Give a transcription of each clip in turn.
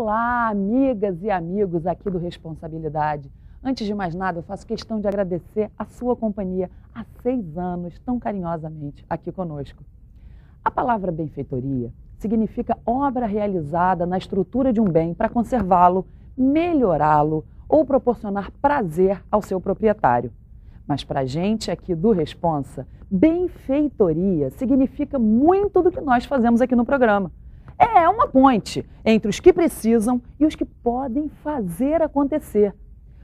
Olá, amigas e amigos aqui do Responsabilidade. Antes de mais nada, eu faço questão de agradecer a sua companhia há 6 anos, tão carinhosamente, aqui conosco. A palavra benfeitoria significa obra realizada na estrutura de um bem para conservá-lo, melhorá-lo ou proporcionar prazer ao seu proprietário. Mas para a gente aqui do Responsa, benfeitoria significa muito do que nós fazemos aqui no programa. É uma ponte entre os que precisam e os que podem fazer acontecer.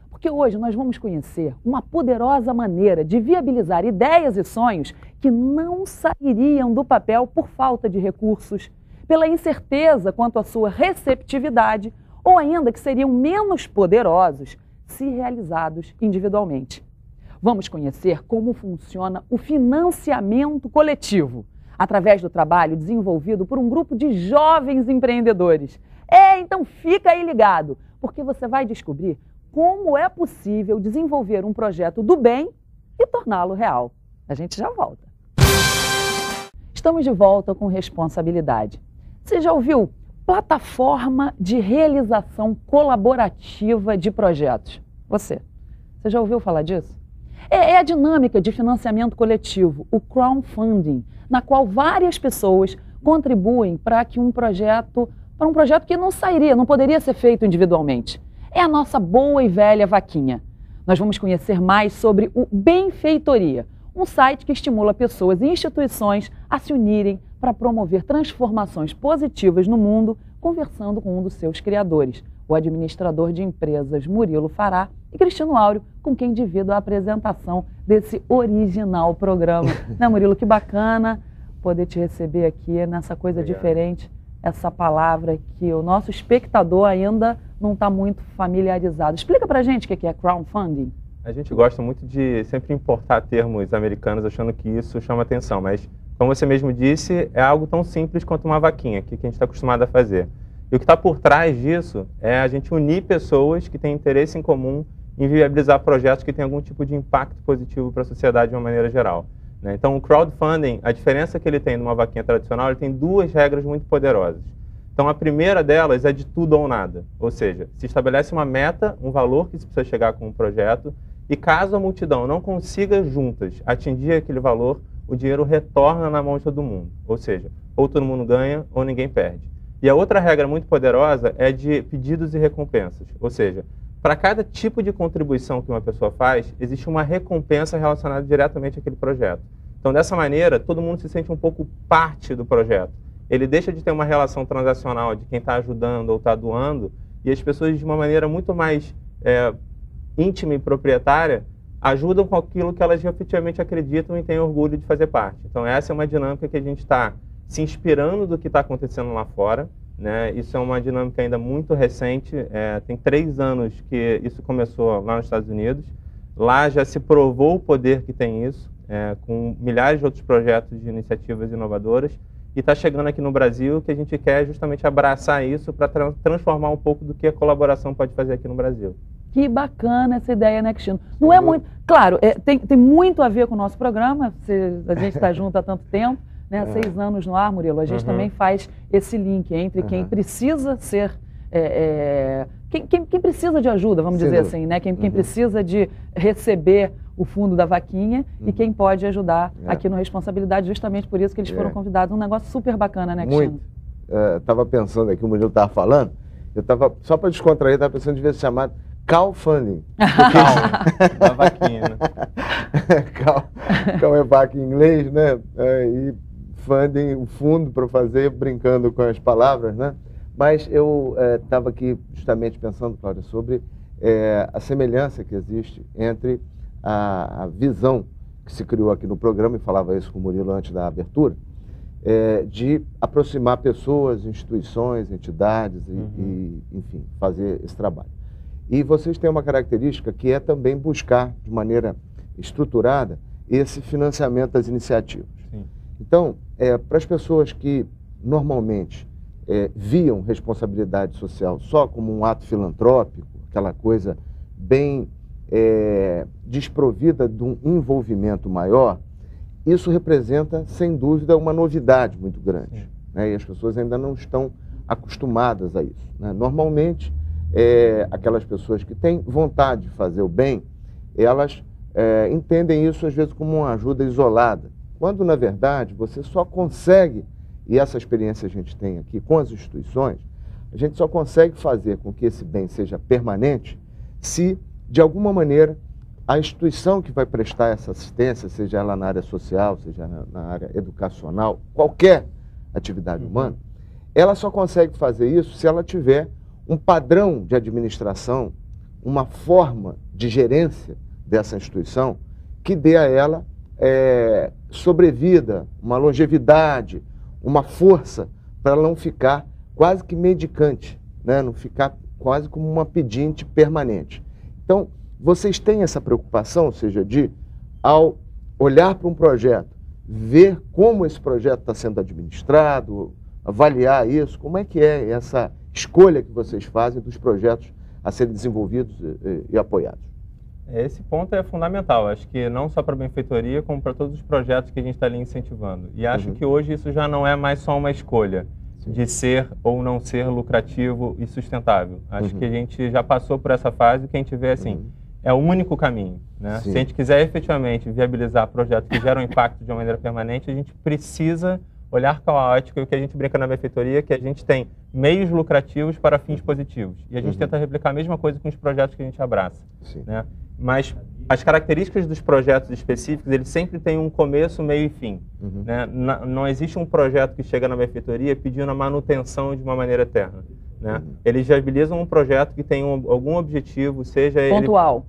Porque hoje nós vamos conhecer uma poderosa maneira de viabilizar ideias e sonhos que não sairiam do papel por falta de recursos, pela incerteza quanto à sua receptividade ou ainda que seriam menos poderosos se realizados individualmente. Vamos conhecer como funciona o financiamento coletivo, através do trabalho desenvolvido por um grupo de jovens empreendedores. Então fica aí ligado, porque você vai descobrir como é possível desenvolver um projeto do bem e torná-lo real. A gente já volta. Estamos de volta com Responsabilidade. Você já ouviu plataforma de realização colaborativa de projetos? Você já ouviu falar disso? É a dinâmica de financiamento coletivo, o crowdfunding, na qual várias pessoas contribuem para um projeto que não poderia ser feito individualmente. É a nossa boa e velha vaquinha. Nós vamos conhecer mais sobre o Benfeitoria, um site que estimula pessoas e instituições a se unirem para promover transformações positivas no mundo, conversando com um dos seus criadores, o administrador de empresas Murilo Fará e Cristino Áureo, com quem divido a apresentação desse original programa. Né, Murilo? Que bacana poder te receber aqui nessa coisa diferente, essa palavra que o nosso espectador ainda não está muito familiarizado. Explica pra gente o que é crowdfunding. A gente gosta muito de sempre importar termos americanos achando que isso chama atenção, mas como você mesmo disse, é algo tão simples quanto uma vaquinha, que a gente está acostumado a fazer. E o que está por trás disso é a gente unir pessoas que têm interesse em comum em viabilizar projetos que têm algum tipo de impacto positivo para a sociedade de uma maneira geral. Né? Então, o crowdfunding, a diferença que ele tem numa vaquinha tradicional, ele tem 2 regras muito poderosas. Então, a primeira delas é de tudo ou nada, ou seja, se estabelece uma meta, um valor que se precisa chegar com o projeto, e caso a multidão não consiga juntas atingir aquele valor, o dinheiro retorna na mão de todo mundo, ou seja, ou todo mundo ganha ou ninguém perde. E a outra regra muito poderosa é de pedidos e recompensas, ou seja, para cada tipo de contribuição que uma pessoa faz, existe uma recompensa relacionada diretamente àquele projeto. Então, dessa maneira, todo mundo se sente um pouco parte do projeto. Ele deixa de ter uma relação transacional de quem está ajudando ou está doando, e as pessoas, de uma maneira muito mais íntima e proprietária, ajudam com aquilo que elas efetivamente acreditam e têm orgulho de fazer parte. Então, essa é uma dinâmica que a gente está se inspirando do que está acontecendo lá fora. Né? Isso é uma dinâmica ainda muito recente, tem 3 anos que isso começou lá nos Estados Unidos. Lá já se provou o poder que tem isso, com milhares de outros projetos de iniciativas inovadoras, e está chegando aqui no Brasil, que a gente quer justamente abraçar isso para transformar um pouco do que a colaboração pode fazer aqui no Brasil. Que bacana essa ideia, né, Cristino? Não é muito... Claro, tem muito a ver com o nosso programa, a gente está junto há tanto tempo, né? 6 anos no ar, Murilo, a gente também faz esse link entre quem precisa ser... Quem precisa de ajuda, vamos dizer assim, né? Quem precisa de receber o fundo da vaquinha e quem pode ajudar aqui no Responsabilidade, justamente por isso que eles foram convidados. Um negócio super bacana, né, Cristino? Muito. Estava pensando aqui, o Murilo estava falando, eu estava, só para descontrair, estava pensando de ver se chamado crowdfunding. Da vaquinha, né? Cal é vaca em inglês, né? E funding, o fundo para fazer, brincando com as palavras, né? Mas eu estava aqui justamente pensando, Cláudia, sobre a semelhança que existe entre a visão que se criou aqui no programa, e falava isso com o Murilo antes da abertura, de aproximar pessoas, instituições, entidades, e, enfim, fazer esse trabalho. E vocês têm uma característica que é também buscar, de maneira estruturada, esse financiamento das iniciativas. Sim. Então, para as pessoas que normalmente viam responsabilidade social só como um ato filantrópico, aquela coisa bem desprovida de um envolvimento maior, isso representa, sem dúvida, uma novidade muito grande. Né? E as pessoas ainda não estão acostumadas a isso, né? Normalmente, aquelas pessoas que têm vontade de fazer o bem, elas entendem isso às vezes como uma ajuda isolada, quando na verdade você só consegue, e essa experiência a gente tem aqui com as instituições, a gente só consegue fazer com que esse bem seja permanente se, de alguma maneira, a instituição que vai prestar essa assistência, seja ela na área social, seja na área educacional, qualquer atividade humana, ela só consegue fazer isso se ela tiver um padrão de administração, uma forma de gerência dessa instituição que dê a ela sobrevida, uma longevidade, uma força para ela não ficar quase que mendicante, né? Não ficar quase como uma pedinte permanente. Então, vocês têm essa preocupação, ou seja, de, ao olhar para um projeto, ver como esse projeto está sendo administrado, avaliar isso, como é que é essa escolha que vocês fazem dos projetos a serem desenvolvidos e apoiados? Esse ponto é fundamental, acho que não só para a benfeitoria, como para todos os projetos que a gente está ali incentivando. E acho que hoje isso já não é mais só uma escolha de ser ou não ser lucrativo e sustentável. Acho que a gente já passou por essa fase que a gente vê assim, é o único caminho, né? Se a gente quiser efetivamente viabilizar projetos que geram impacto de uma maneira permanente, a gente precisa olhar com a ótica, e o que a gente brinca na benfeitoria é que a gente tem meios lucrativos para fins positivos. E a gente tenta replicar a mesma coisa com os projetos que a gente abraça, né? Mas as características dos projetos específicos, eles sempre têm um começo, meio e fim, né? Não existe um projeto que chega na benfeitoria pedindo a manutenção de uma maneira eterna, né? Eles viabilizam um projeto que tem algum objetivo, seja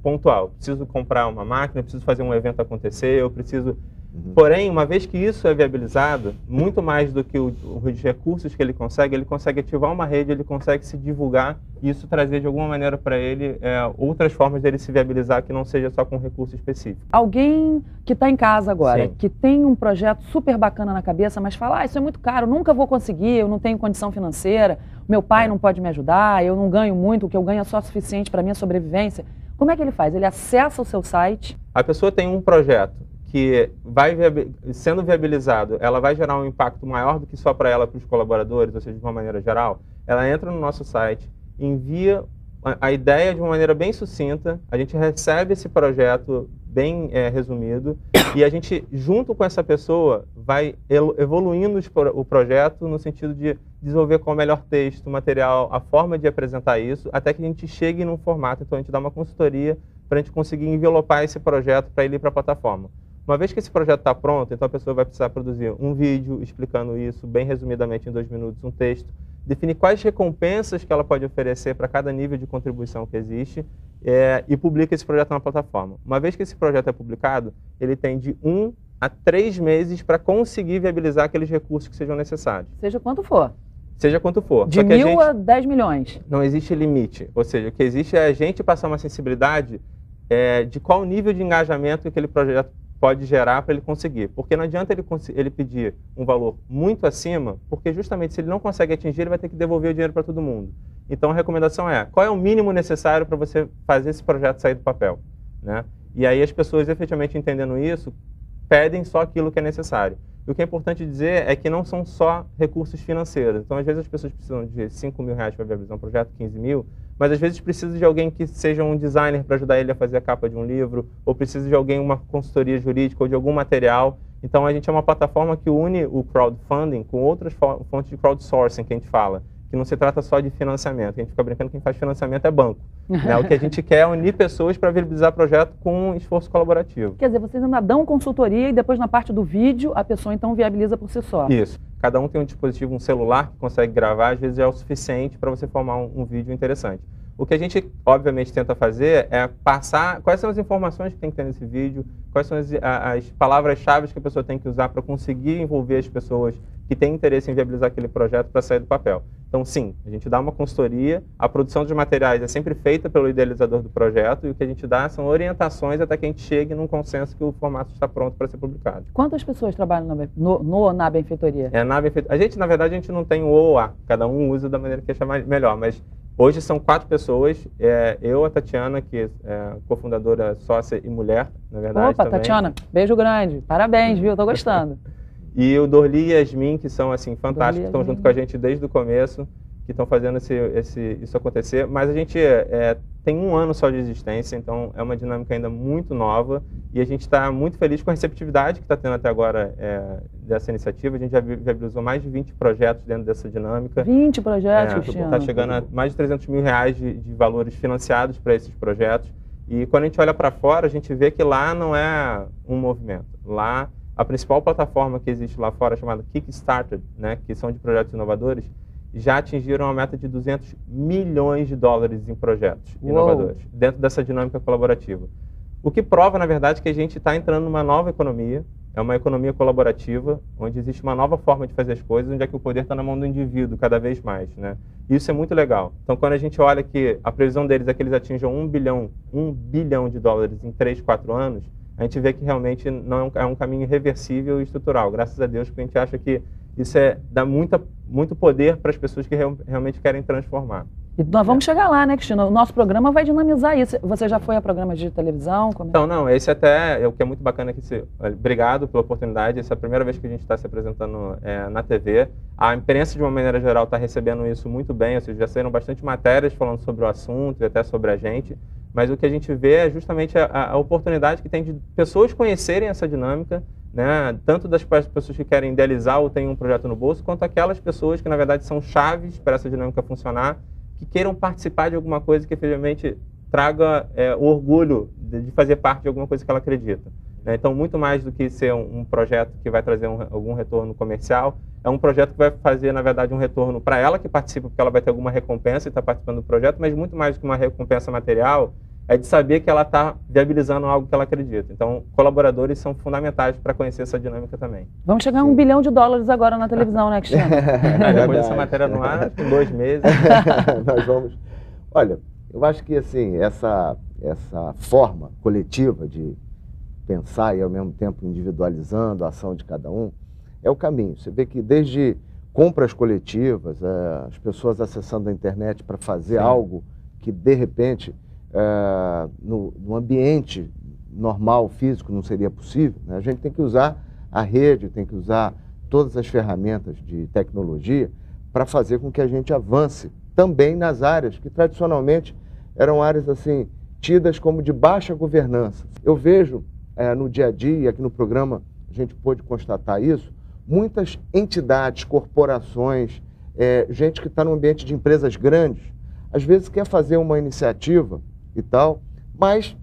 pontual. Preciso comprar uma máquina, preciso fazer um evento acontecer, eu preciso... Porém, uma vez que isso é viabilizado, muito mais do que os recursos que ele consegue ativar uma rede, ele consegue se divulgar e isso trazer de alguma maneira para ele outras formas dele se viabilizar que não seja só com recurso específico. Alguém que está em casa agora, que tem um projeto super bacana na cabeça, mas fala, isso é muito caro, nunca vou conseguir, eu não tenho condição financeira, meu pai não pode me ajudar, eu não ganho muito, o que eu ganho é só suficiente para minha sobrevivência. Como é que ele faz? Ele acessa o seu site? A pessoa tem um projeto que vai sendo viabilizado, ela vai gerar um impacto maior do que só para ela, para os colaboradores, ou seja, de uma maneira geral, ela entra no nosso site, envia a ideia de uma maneira bem sucinta, a gente recebe esse projeto bem resumido e a gente, junto com essa pessoa, vai evoluindo o projeto no sentido de desenvolver qual o melhor texto, material, a forma de apresentar isso, até que a gente chegue num formato, então a gente dá uma consultoria para a gente conseguir envelopar esse projeto para ele ir para a plataforma. Uma vez que esse projeto está pronto, então a pessoa vai precisar produzir um vídeo explicando isso, bem resumidamente em 2 minutos, um texto, definir quais recompensas que ela pode oferecer para cada nível de contribuição que existe e publica esse projeto na plataforma. Uma vez que esse projeto é publicado, ele tem de 1 a 3 meses para conseguir viabilizar aqueles recursos que sejam necessários. Seja quanto for. Seja quanto for. De 1.000 a 10 milhões. Não existe limite. Ou seja, o que existe é a gente passar uma sensibilidade de qual nível de engajamento que aquele projeto pode gerar para ele conseguir. Porque não adianta ele pedir um valor muito acima, porque justamente se ele não consegue atingir, ele vai ter que devolver o dinheiro para todo mundo. Então a recomendação é, qual é o mínimo necessário para você fazer esse projeto sair do papel, né? E aí as pessoas efetivamente entendendo isso, pedem só aquilo que é necessário. E o que é importante dizer é que não são só recursos financeiros. Então, às vezes, as pessoas precisam de R$5.000 para viabilizar um projeto, 15 mil, mas às vezes precisa de alguém que seja um designer para ajudar ele a fazer a capa de um livro, ou precisa de alguém, uma consultoria jurídica ou de algum material. Então, a gente é uma plataforma que une o crowdfunding com outras fontes de crowdsourcing que a gente fala, que não se trata só de financiamento. A gente fica brincando que quem faz financiamento é banco, né? O que a gente quer é unir pessoas para viabilizar projeto com um esforço colaborativo. Quer dizer, vocês ainda dão consultoria e depois na parte do vídeo a pessoa então viabiliza por si só. Isso. Cada um tem um dispositivo, um celular que consegue gravar, às vezes é o suficiente para você formar um vídeo interessante. O que a gente, obviamente, tenta fazer é passar quais são as informações que tem que ter nesse vídeo, quais são as palavras-chave que a pessoa tem que usar para conseguir envolver as pessoas que têm interesse em viabilizar aquele projeto para sair do papel. Então, sim, a gente dá uma consultoria, a produção dos materiais é sempre feita pelo idealizador do projeto e o que a gente dá são orientações até que a gente chegue num consenso que o formato está pronto para ser publicado. Quantas pessoas trabalham na benfeitoria? Na benfeitoria. A gente, na verdade, a gente não tem o O ou A, cada um usa da maneira que achar melhor, mas hoje são 4 pessoas, eu, a Tatiana, que é cofundadora, sócia e mulher, na verdade. Opa, também. Tatiana, beijo grande, parabéns, viu? Tô gostando. E o Dorli e Yasmin, que são assim fantásticos, estão junto com a gente desde o começo. que estão fazendo isso acontecer, mas a gente tem 1 ano só de existência, então é uma dinâmica ainda muito nova e a gente está muito feliz com a receptividade que está tendo até agora dessa iniciativa. A gente já viabilizou mais de 20 projetos dentro dessa dinâmica. 20 projetos, Cristiano? Está chegando a mais de R$300 mil de valores financiados para esses projetos. E quando a gente olha para fora, a gente vê que lá não é um movimento. Lá, a principal plataforma que existe lá fora, chamada Kickstarter, né, que são de projetos inovadores, já atingiram a meta de $200 milhões em projetos inovadores, dentro dessa dinâmica colaborativa. O que prova, na verdade, que a gente está entrando numa nova economia, é uma economia colaborativa, onde existe uma nova forma de fazer as coisas, onde é que o poder está na mão do indivíduo cada vez mais, né? E isso é muito legal. Então, quando a gente olha que a previsão deles é que eles atinjam $1 bilhão em 3, 4 anos, a gente vê que realmente não é um caminho irreversível e estrutural. Graças a Deus, porque a gente acha que isso dá muito poder para as pessoas que realmente querem transformar. E nós vamos chegar lá, né, Cristiano? O nosso programa vai dinamizar isso. Você já foi a programas de televisão? Então, não, esse até é o que é muito bacana aqui. Obrigado pela oportunidade. Essa é a primeira vez que a gente está se apresentando na TV. A imprensa, de uma maneira geral, está recebendo isso muito bem. Ou seja, já saíram bastante matérias falando sobre o assunto e até sobre a gente. Mas o que a gente vê é justamente a oportunidade que tem de pessoas conhecerem essa dinâmica, né? Tanto das pessoas que querem idealizar ou têm um projeto no bolso, quanto aquelas pessoas que, na verdade, são chaves para essa dinâmica funcionar, que queiram participar de alguma coisa que, efetivamente, traga o orgulho de fazer parte de alguma coisa que ela acredita. Né? Então, muito mais do que ser um projeto que vai trazer algum retorno comercial, é um projeto que vai fazer, na verdade, um retorno para ela que participa, porque ela vai ter alguma recompensa e está participando do projeto, mas muito mais do que uma recompensa material, é de saber que ela está viabilizando algo que ela acredita. Então, colaboradores são fundamentais para conhecer essa dinâmica também. Vamos chegar a $1 bilhão agora na televisão, né, Cristiano? Depois dessa matéria no ar, em 2 meses. Nós vamos... Olha, eu acho que assim, essa forma coletiva de pensar e ao mesmo tempo individualizando a ação de cada um, é o caminho. Você vê que desde compras coletivas, as pessoas acessando a internet para fazer algo que, de repente, no ambiente normal, físico, não seria possível, né? A gente tem que usar a rede, tem que usar todas as ferramentas de tecnologia para fazer com que a gente avance também nas áreas que tradicionalmente eram áreas assim tidas como de baixa governança. Eu vejo no dia a dia, aqui no programa a gente pôde constatar isso, muitas entidades, corporações, gente que está no ambiente de empresas grandes, às vezes quer fazer uma iniciativa e tal, mas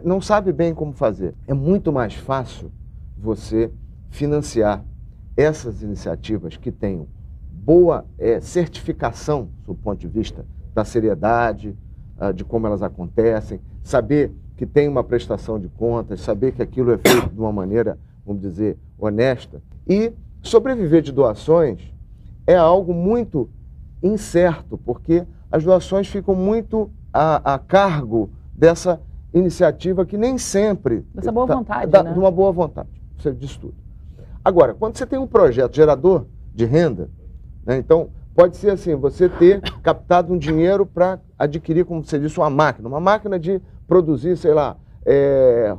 não sabe bem como fazer. É muito mais fácil você financiar essas iniciativas que tenham boa certificação, do ponto de vista da seriedade, de como elas acontecem, saber que tem uma prestação de contas, saber que aquilo é feito de uma maneira, vamos dizer, honesta. E sobreviver de doações é algo muito incerto, porque as doações ficam muito a cargo dessa iniciativa que nem sempre... Dessa boa vontade, né? De uma boa vontade, você diz tudo. Agora, quando você tem um projeto gerador de renda, né, então pode ser assim, você ter captado um dinheiro para adquirir, como você disse, uma máquina de produzir, sei lá,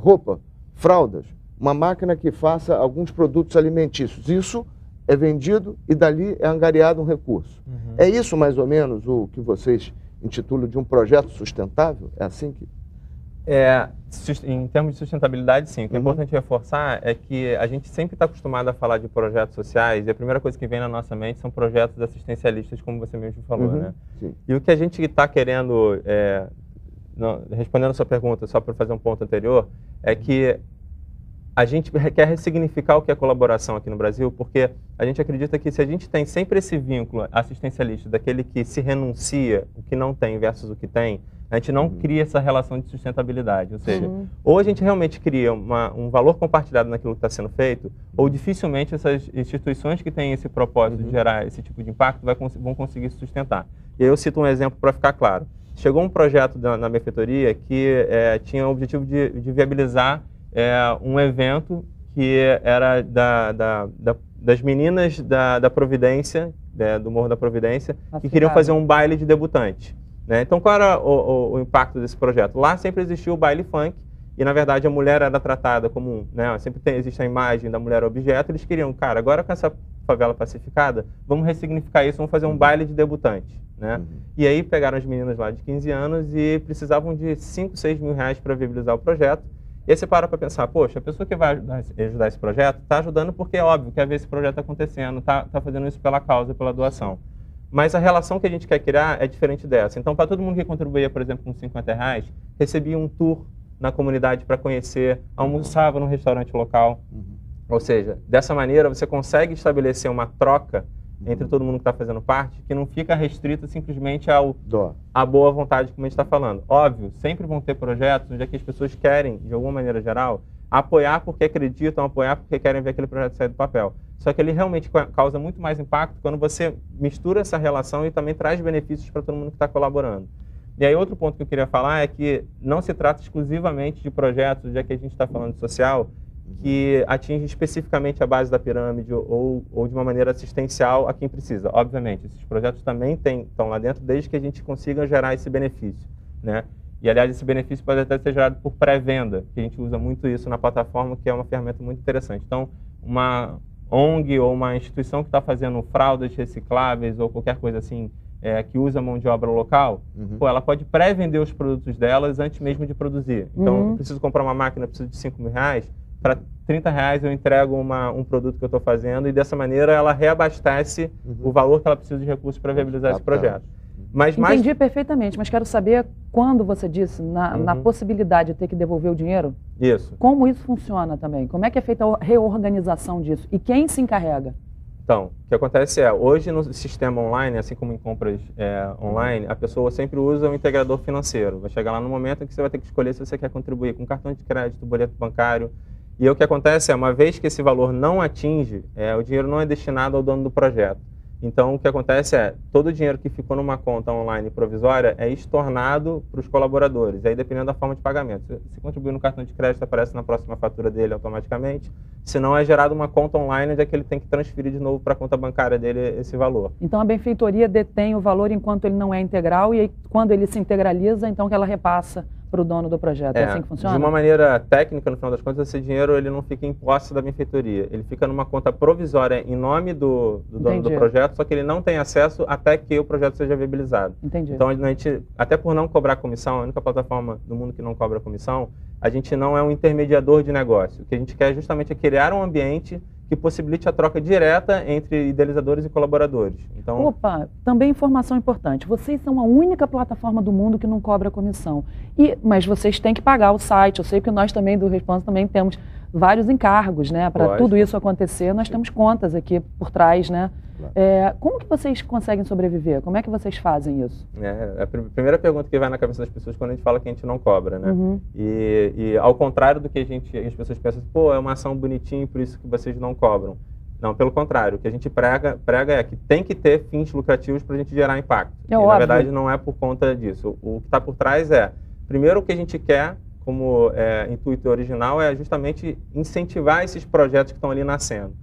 roupa, fraldas, uma máquina que faça alguns produtos alimentícios. Isso é vendido e dali é angariado um recurso. Uhum. É isso mais ou menos o que vocês intitulam de um projeto sustentável? É assim que... Em termos de sustentabilidade, sim. O que é importante reforçar é que a gente sempre está acostumado a falar de projetos sociais e a primeira coisa que vem na nossa mente são projetos assistencialistas, como você mesmo falou, né? Sim. E o que a gente está querendo, respondendo a sua pergunta, só para fazer um ponto anterior, é que a gente quer ressignificar o que é colaboração aqui no Brasil, porque a gente acredita que se a gente tem sempre esse vínculo assistencialista daquele que se renuncia o que não tem versus o que tem, a gente não cria essa relação de sustentabilidade. Ou seja, ou a gente realmente cria um valor compartilhado naquilo que está sendo feito, ou dificilmente essas instituições que têm esse propósito de gerar esse tipo de impacto vão conseguir se sustentar. E aí eu cito um exemplo para ficar claro. Chegou um projeto na benfeitoria que tinha o objetivo de viabilizar um evento que era das meninas da Providência, do Morro da Providência, que queriam fazer um baile de debutante. Né? Então, qual era o impacto desse projeto? Lá sempre existiu o baile funk e, na verdade, a mulher era tratada como, né, sempre existe a imagem da mulher objeto. Eles queriam, cara, agora com essa favela pacificada, vamos ressignificar isso, vamos fazer um baile de debutante, né? E aí pegaram as meninas lá de 15 anos e precisavam de 5, 6 mil reais para viabilizar o projeto. E aí você para pensar, poxa, a pessoa que vai ajudar esse projeto está ajudando porque é óbvio, quer ver esse projeto acontecendo, está fazendo isso pela causa, pela doação. Mas a relação que a gente quer criar é diferente dessa. Então, para todo mundo que contribuía, por exemplo, com 50 reais, recebia um tour na comunidade para conhecer, almoçava no restaurante local. Ou seja, dessa maneira você consegue estabelecer uma troca entre todo mundo que está fazendo parte, que não fica restrita simplesmente à boa vontade, como a gente está falando. Óbvio, sempre vão ter projetos onde é que as pessoas querem, de alguma maneira geral, apoiar porque acreditam, apoiar porque querem ver aquele projeto sair do papel. Só que ele realmente causa muito mais impacto quando você mistura essa relação e também traz benefícios para todo mundo que está colaborando. E aí outro ponto que eu queria falar é que não se trata exclusivamente de projetos, já que a gente está falando de social, que atinge especificamente a base da pirâmide ou de uma maneira assistencial a quem precisa. Obviamente, esses projetos também estão lá dentro desde que a gente consiga gerar esse benefício, né? E, aliás, esse benefício pode até ser gerado por pré-venda, que a gente usa muito isso na plataforma, que é uma ferramenta muito interessante. Então, uma ONG ou uma instituição que está fazendo fraldas recicláveis ou qualquer coisa assim, que usa mão de obra local, pô, ela pode pré-vender os produtos delas antes mesmo de produzir. Então, eu preciso comprar uma máquina, eu preciso de 5 mil reais, para 30 reais eu entrego um produto que eu estou fazendo e dessa maneira ela reabastece o valor que ela precisa de recursos para viabilizar esse projeto. Mas entendi perfeitamente, mas quero saber quando você disse na possibilidade de ter que devolver o dinheiro. Isso. Como isso funciona também? Como é que é feita a reorganização disso? E quem se encarrega? Então, o que acontece hoje no sistema online, assim como em compras online, a pessoa sempre usa um integrador financeiro. Vai chegar lá no momento em que você vai ter que escolher se você quer contribuir com cartão de crédito, boleto bancário. E o que acontece uma vez que esse valor não atinge, o dinheiro não é destinado ao dono do projeto. Então, o que acontece todo o dinheiro que ficou numa conta online provisória é estornado para os colaboradores. E aí, dependendo da forma de pagamento. Se contribuir no cartão de crédito, aparece na próxima fatura dele automaticamente. Se não, é gerada uma conta online onde é que ele tem que transferir de novo para a conta bancária dele esse valor. Então, a benfeitoria detém o valor enquanto ele não é integral e aí, quando ele se integraliza, então que ela repassa para o dono do projeto. É assim que funciona? De uma maneira técnica, no final das contas, esse dinheiro ele não fica em posse da benfeitoria. Ele fica numa conta provisória em nome do dono do projeto, só que ele não tem acesso até que o projeto seja viabilizado. Entendi. Então, a gente, até por não cobrar comissão, a única plataforma do mundo que não cobra comissão, a gente não é um intermediador de negócio. O que a gente quer justamente é criar um ambiente que possibilite a troca direta entre idealizadores e colaboradores. Então, opa, também informação importante. Vocês são a única plataforma do mundo que não cobra comissão. Mas vocês têm que pagar o site. Eu sei que nós também do Responsa também temos vários encargos, né? Para tudo isso acontecer, nós temos contas aqui por trás, né? Como que vocês conseguem sobreviver? Como é que vocês fazem isso? A primeira pergunta que vai na cabeça das pessoas quando a gente fala que a gente não cobra, né? E ao contrário do que as pessoas pensam, pô, é uma ação bonitinha, por isso que vocês não cobram. Não, pelo contrário, o que a gente prega é que tem que ter fins lucrativos para a gente gerar impacto. E, na verdade, não é por conta disso. O que está por trás primeiro, o que a gente quer como intuito original é justamente incentivar esses projetos que estão ali nascendo.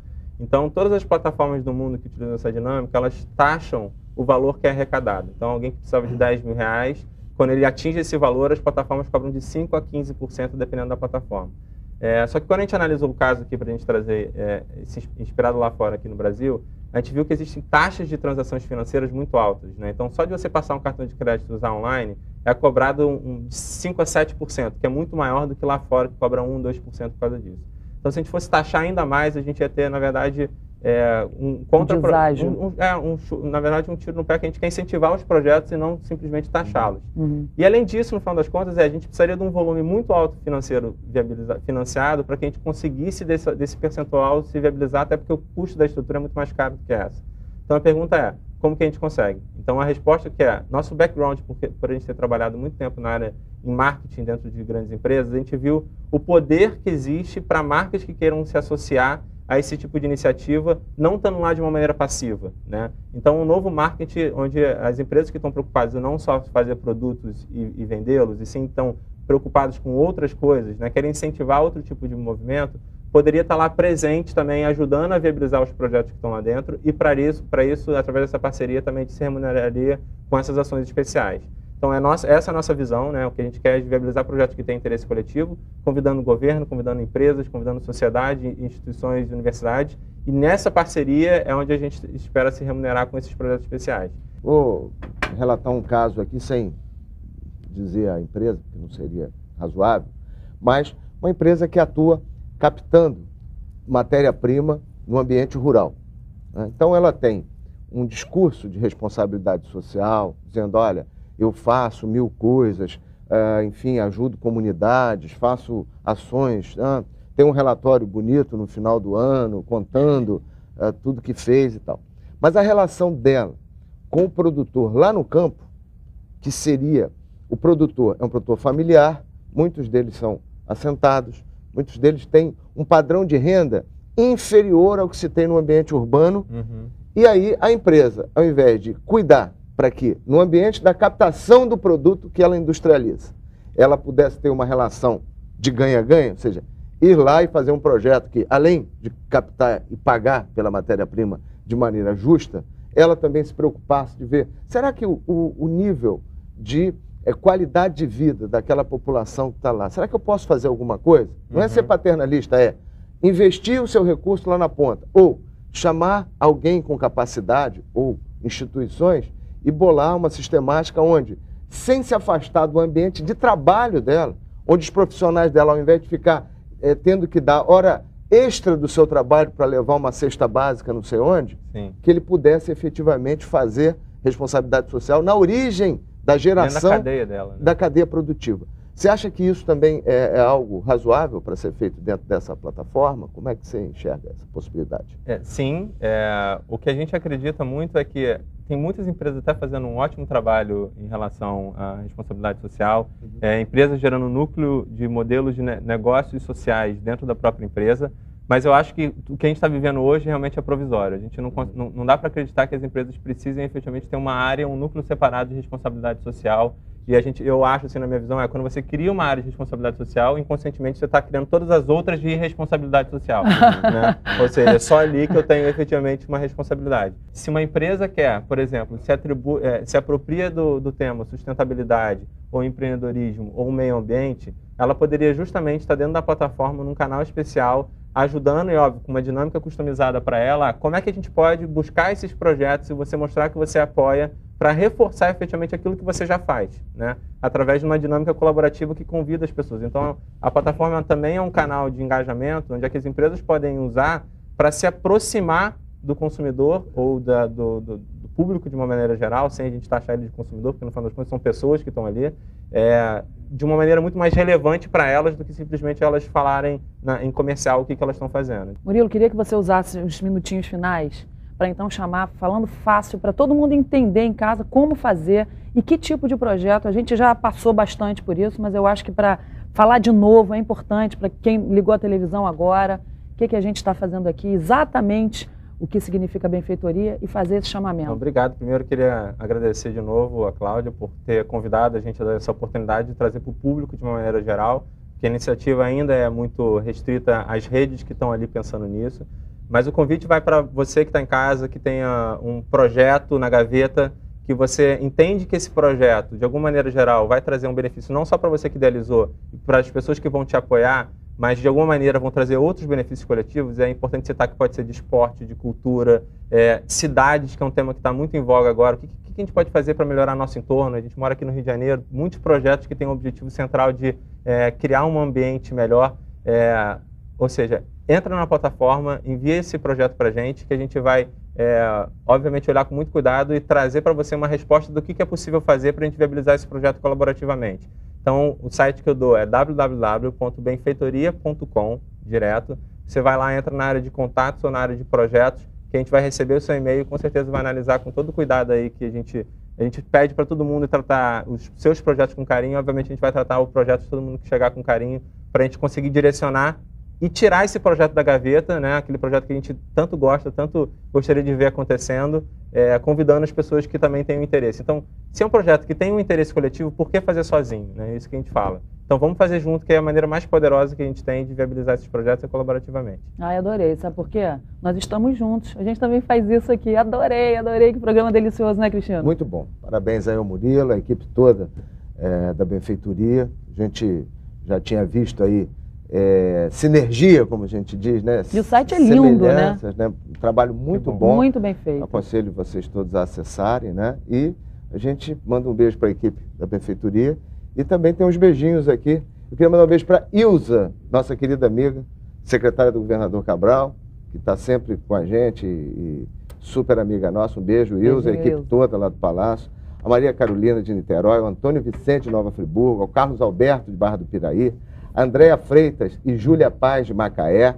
Então, todas as plataformas do mundo que utilizam essa dinâmica, elas taxam o valor que é arrecadado. Então, alguém que precisava de 10 mil reais, quando ele atinge esse valor, as plataformas cobram de 5% a 15%, dependendo da plataforma. Só que quando a gente analisou o caso aqui, para a gente trazer, inspirado lá fora aqui no Brasil, a gente viu que existem taxas de transações financeiras muito altas, né? Então, só de você passar um cartão de crédito e usar online, é cobrado de 5% a 7%, que é muito maior do que lá fora, que cobra 1%, 2% por causa disso. Então, se a gente fosse taxar ainda mais, a gente ia ter, na verdade, na verdade, um tiro no pé, que a gente quer incentivar os projetos e não simplesmente taxá-los. E, além disso, no final das contas, a gente precisaria de um volume muito alto financeiro financiado para que a gente conseguisse desse percentual se viabilizar, até porque o custo da estrutura é muito mais caro do que essa. Então, a pergunta é, como que a gente consegue? Então, a resposta nosso background, por a gente ter trabalhado muito tempo na área em marketing dentro de grandes empresas, a gente viu o poder que existe para marcas que queiram se associar a esse tipo de iniciativa, não estando lá de uma maneira passiva, né? Então, um novo marketing, onde as empresas que estão preocupadas em não só fazer produtos e vendê-los, e sim estão preocupados com outras coisas, né? Querem incentivar outro tipo de movimento, poderia estar lá presente também, ajudando a viabilizar os projetos que estão lá dentro, e para isso, através dessa parceria, também a gente se remuneraria com essas ações especiais. Então, essa é a nossa visão, né? O que a gente quer é viabilizar projetos que têm interesse coletivo, convidando o governo, convidando empresas, convidando sociedade, instituições, universidades, E nessa parceria é onde a gente espera se remunerar com esses projetos especiais. Vou relatar um caso aqui sem dizer a empresa, que não seria razoável, mas uma empresa que atua captando matéria-prima no ambiente rural. Então ela tem um discurso de responsabilidade social, dizendo, olha, eu faço 1000 coisas, enfim, ajudo comunidades, faço ações, tem um relatório bonito no final do ano, contando tudo que fez e tal. Mas a relação dela com o produtor lá no campo, que seria, o produtor é um produtor familiar, muitos deles são assentados, muitos deles têm um padrão de renda inferior ao que se tem no ambiente urbano. E aí a empresa, ao invés de cuidar para que no ambiente da captação do produto que ela industrializa, ela pudesse ter uma relação de ganha-ganha, ou seja, ir lá e fazer um projeto que, além de captar e pagar pela matéria-prima de maneira justa, ela também se preocupasse de ver, será que o nível de qualidade de vida daquela população que está lá, será que eu posso fazer alguma coisa? Não é ser paternalista, é investir o seu recurso lá na ponta, ou chamar alguém com capacidade, ou instituições, e bolar uma sistemática onde, sem se afastar do ambiente de trabalho dela, onde os profissionais dela, ao invés de ficar tendo que dar hora extra do seu trabalho para levar uma cesta básica não sei onde, Sim. que ele pudesse efetivamente fazer responsabilidade social na origem da geração da cadeia dela, né? Da cadeia produtiva. Você acha que isso também é algo razoável para ser feito dentro dessa plataforma? Como é que você enxerga essa possibilidade? Sim, o que a gente acredita muito é que tem muitas empresas até fazendo um ótimo trabalho em relação à responsabilidade social, empresas gerando núcleo de modelos de negócios sociais dentro da própria empresa, mas eu acho que o que a gente está vivendo hoje realmente é provisório. A gente não dá para acreditar que as empresas precisem efetivamente ter uma área, um núcleo separado de responsabilidade social. E eu acho, assim, na minha visão, quando você cria uma área de responsabilidade social, inconscientemente você está criando todas as outras de irresponsabilidade social. Né? Ou seja, é só ali que eu tenho efetivamente uma responsabilidade. Se uma empresa quer, por exemplo, se apropria do tema sustentabilidade, ou empreendedorismo, ou meio ambiente, ela poderia justamente estar dentro da plataforma, num canal especial, ajudando, e óbvio, com uma dinâmica customizada para ela, como é que a gente pode buscar esses projetos e você mostrar que você apoia para reforçar efetivamente aquilo que você já faz, né? Através de uma dinâmica colaborativa que convida as pessoas. Então, a plataforma também é um canal de engajamento, onde é que as empresas podem usar para se aproximar do consumidor ou do público de uma maneira geral, sem a gente taxar ele de consumidor, porque no final das contas são pessoas que estão ali, de uma maneira muito mais relevante para elas do que simplesmente elas falarem em comercial o que elas estão fazendo. Murilo, queria que você usasse os minutinhos finais para então chamar, falando fácil, para todo mundo entender em casa como fazer e que tipo de projeto. A gente já passou bastante por isso, mas eu acho que para falar de novo é importante para quem ligou a televisão agora, o que a gente está fazendo aqui, exatamente o que significa benfeitoria e fazer esse chamamento. Então, obrigado. Primeiro, eu queria agradecer de novo a Cláudia por ter convidado a gente a dar essa oportunidade de trazer para o público de uma maneira geral, que a iniciativa ainda é muito restrita às redes que estão ali pensando nisso. Mas o convite vai para você que está em casa, que tenha um projeto na gaveta, que você entende que esse projeto, de alguma maneira geral, vai trazer um benefício não só para você que idealizou, e para as pessoas que vão te apoiar, mas de alguma maneira vão trazer outros benefícios coletivos. É importante citar que pode ser de esporte, de cultura, cidades, que é um tema que está muito em voga agora. O que a gente pode fazer para melhorar nosso entorno? A gente mora aqui no Rio de Janeiro, muitos projetos que têm o objetivo central de criar um ambiente melhor, ou seja, entra na plataforma, envia esse projeto para a gente, que a gente vai, obviamente, olhar com muito cuidado e trazer para você uma resposta do que é possível fazer para a gente viabilizar esse projeto colaborativamente. Então, o site que eu dou é www.benfeitoria.com, direto. Você vai lá, entra na área de contatos ou na área de projetos, que a gente vai receber o seu e-mail e com certeza vai analisar com todo o cuidado aí que a gente pede para todo mundo tratar os seus projetos com carinho. Obviamente, a gente vai tratar o projeto de todo mundo que chegar com carinho, para a gente conseguir direcionar e tirar esse projeto da gaveta, né? Aquele projeto que a gente tanto gosta, tanto gostaria de ver acontecendo, convidando as pessoas que também têm um interesse. Então, se é um projeto que tem um interesse coletivo, por que fazer sozinho? Né? É isso que a gente fala. Então, vamos fazer junto, que é a maneira mais poderosa que a gente tem de viabilizar esses projetos colaborativamente. Ai, adorei. Sabe por quê? Nós estamos juntos. A gente também faz isso aqui. Adorei. Que programa delicioso, né, Cristiano? Muito bom. Parabéns aí ao Murilo, a equipe toda da Benfeitoria. A gente já tinha visto aí sinergia, como a gente diz, né? E o site é lindo, né? Um trabalho muito bom. Muito bem feito. Aconselho vocês todos a acessarem, né? E a gente manda um beijo para a equipe da Benfeitoria e também tem uns beijinhos aqui. Eu queria mandar um beijo para Ilza, nossa querida amiga, secretária do governador Cabral, que está sempre com a gente e super amiga nossa. Um beijo, Ilza, a equipe toda lá do Palácio. A Maria Carolina de Niterói, o Antônio Vicente de Nova Friburgo, o Carlos Alberto de Barra do Piraí, a Andréa Freitas e Júlia Paz de Macaé,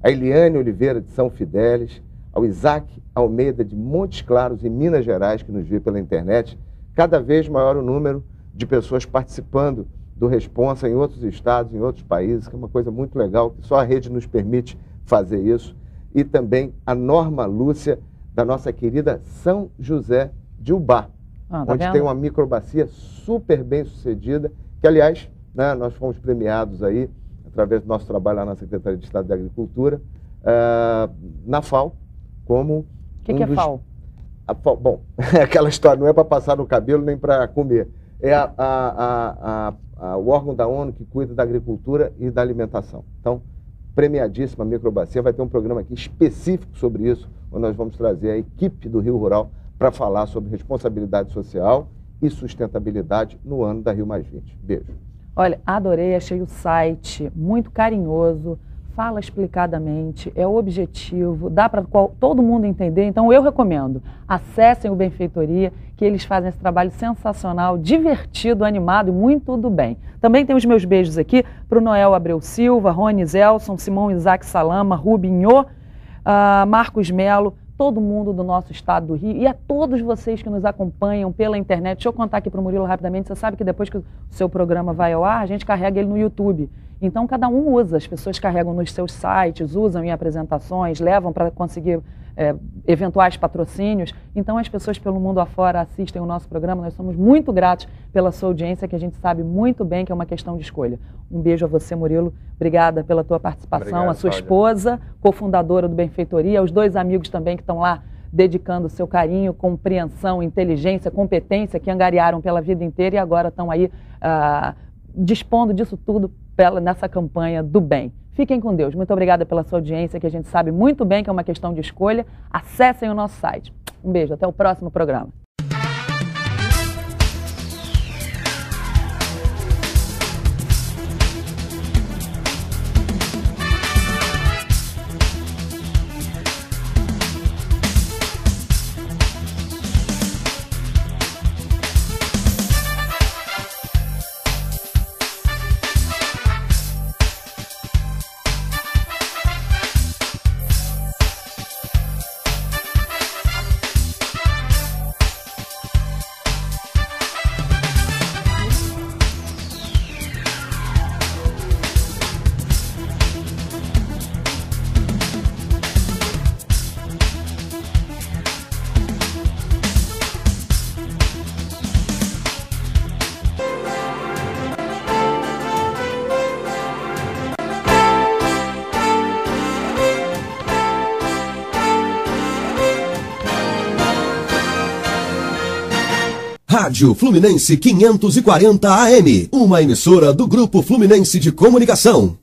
a Eliane Oliveira de São Fidélis, ao Isaac Almeida de Montes Claros, em Minas Gerais, que nos vê pela internet. Cada vez maior o número de pessoas participando do Responsa em outros estados, em outros países, que é uma coisa muito legal, que só a rede nos permite fazer isso. E também a Norma Lúcia, da nossa querida São José de Ubá, onde tem uma microbacia super bem sucedida, que, aliás, né, nós fomos premiados aí, através do nosso trabalho lá na Secretaria de Estado da Agricultura, na FAO, como... O que é FAO? Bom, aquela história, não é para passar no cabelo nem para comer. É o órgão da ONU que cuida da agricultura e da alimentação. Então, premiadíssima microbacia, vai ter um programa aqui específico sobre isso, onde nós vamos trazer a equipe do Rio Rural para falar sobre responsabilidade social e sustentabilidade no ano da Rio Mais 20. Beijo. Olha, adorei, achei o site muito carinhoso, fala explicadamente, é objetivo, dá para todo mundo entender. Então eu recomendo, acessem o Benfeitoria, que eles fazem esse trabalho sensacional, divertido, animado e muito do bem. Também tem os meus beijos aqui para o Noel Abreu Silva, Rony Zelson, Simão Isaac Salama, Rubinho, Marcos Melo, todo mundo do nosso estado do Rio e a todos vocês que nos acompanham pela internet. Deixa eu contar aqui para o Murilo rapidamente. Você sabe que depois que o seu programa vai ao ar, a gente carrega ele no YouTube. Então, cada um usa. As pessoas carregam nos seus sites, usam em apresentações, levam para conseguir eventuais patrocínios. Então, as pessoas pelo mundo afora assistem o nosso programa. Nós somos muito gratos pela sua audiência, que a gente sabe muito bem que é uma questão de escolha. Um beijo a você, Murilo. Obrigada pela tua participação. Obrigado, a sua Cláudia. Esposa, cofundadora do Benfeitoria, os dois amigos também que estão lá dedicando seu carinho, compreensão, inteligência, competência, que angariaram pela vida inteira e agora estão aí dispondo disso tudo nessa campanha do bem. Fiquem com Deus. Muito obrigada pela sua audiência, que a gente sabe muito bem que é uma questão de escolha. Acessem o nosso site. Um beijo, até o próximo programa. Rádio Fluminense 540 AM, uma emissora do Grupo Fluminense de Comunicação.